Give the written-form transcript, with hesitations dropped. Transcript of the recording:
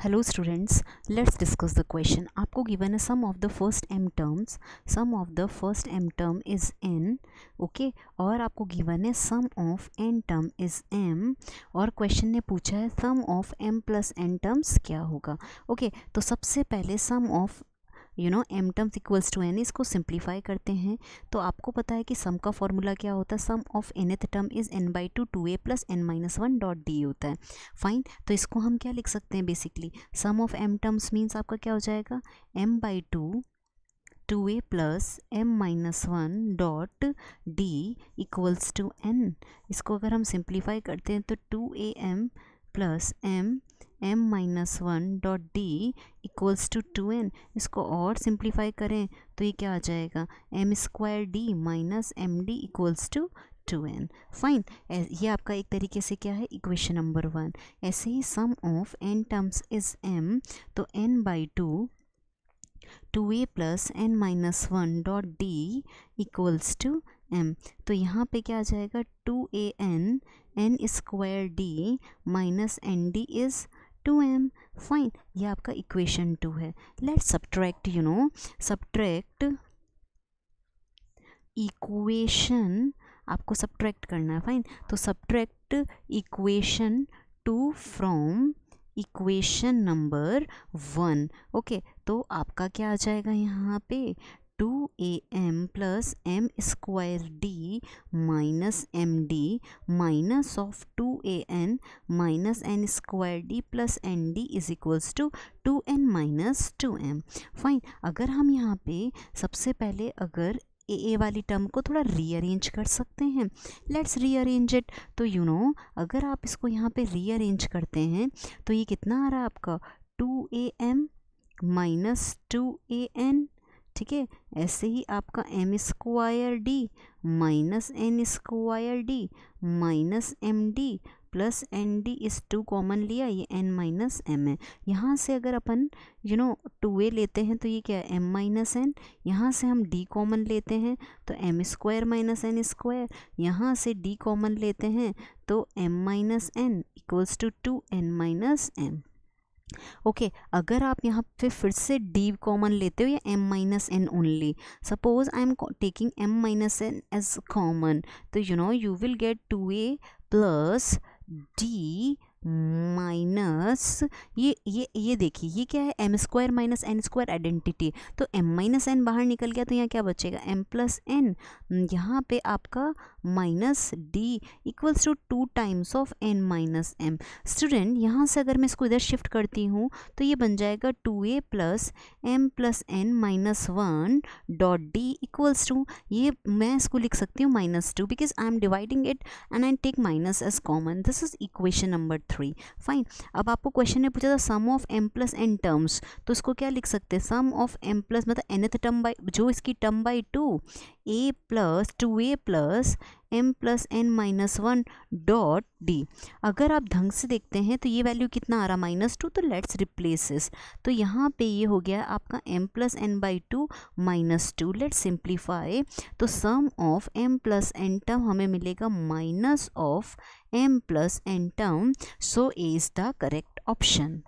Hello students, let's discuss the question. आपको given है sum of the first m terms. Sum of the first m term is n, okay? और आपको given है sum of n term is m और question ने पूछा है sum of m plus n terms क्या होगा, okay? तो सबसे पहले sum of m terms equals to n, इसको सिंप्लीफाई करते हैं। तो आपको पता है कि सम का फॉर्मूला क्या होता है, sum of nth term is n/2 2a plus n-1 dot d होता है। फाइन, तो इसको हम क्या लिख सकते हैं, basically sum of m terms means आपका क्या हो जाएगा, m/2 2a plus m-1 dot D equals to n। इसको अगर हम सिंप्लीफाई करते हैं तो 2am plus m-1 dot D equals to 2n। इसको और सिंप्लीफाई करें तो ये क्या आ जाएगा, m² D minus M D equals to 2n। Fine, ये आपका एक तरीके से क्या है, इक्वेशन नंबर 1। ऐसे ही sum of n terms is m, तो n/2 2a plus n-1 dot D equals to m। तो यहाँ पे क्या आ जाएगा, 2an n² D minus n d is 2m। Fine, ये आपका इक्वेशन 2 है। लेट्स सब्ट्रैक्ट सब्ट्रैक्ट इक्वेशन, आपको सब्ट्रैक्ट करना है। फाइन, तो subtract equation 2 from equation number 1। Okay, तो आपका क्या आ जाएगा यहाँ पे, 2am plus m² D minus M D minus of 2an minus n² D plus N D is equals to 2n minus 2m। Fine, अगर हम यहाँ पे सबसे पहले अगर ए वाली टर्म को थोड़ा रीअरेंज कर सकते हैं, लेट्स रीअरेंज इट। तो अगर आप इसको यहाँ पे रीअरेंज करते हैं तो ये कितना आ रहा है आपका, 2am माइनस 2an। ठीक है, ऐसे ही आपका m² D minus n² D minus M D plus N D इस 2 कॉमन लिया, ये n माइनस एम है। यहाँ से अगर अपन 2a लेते हैं तो ये क्या है, m माइनस एन। यहाँ से हम d कॉमन लेते हैं तो m² माइनस n²। यहाँ से d कॉमन लेते हैं तो m minus N equals to 2n minus M. Okay, अगर आप यहाँ पे फिर से d कॉमन लेते हो या m minus n only, suppose I am taking m minus n as common, तो you will get 2a plus d minus ये देखिए, ये क्या है, m² माइनस n² आइडेंटिटी। तो m माइनस एन बाहर निकल गया तो यहाँ क्या बचेगा, m प्लस एन। यहाँ पे आपका minus d equals to 2 times of n minus m। Student, यहाँ से अगर मैं इसको इधर शिफ्ट करती हूँ तो ये बन जाएगा 2a plus m plus n minus 1 dot d equals to, ये मैं इसको लिख सकती हूँ -2 because I am dividing it and I take minus as common. This is equation number 3। Fine, अब आपको क्वेश्चन ने पूछा था sum of m plus n terms, तो इसको क्या लिख सकते हैं, सम ऑफ m प्लस मतलब nth टर्म बाई जो इसकी term by 2 a plus 2a plus m plus n minus 1 dot D. अगर आप ढंग से देखते हैं तो ये वैल्यू कितना आ रहा, -2, तो लेट्स रिप्लेस इस। तो यहाँ पे ये हो गया आपका m plus n by 2 -2। Let's simplify, तो sum of m plus n term हमें मिलेगा minus of m plus n term, so A is the correct option.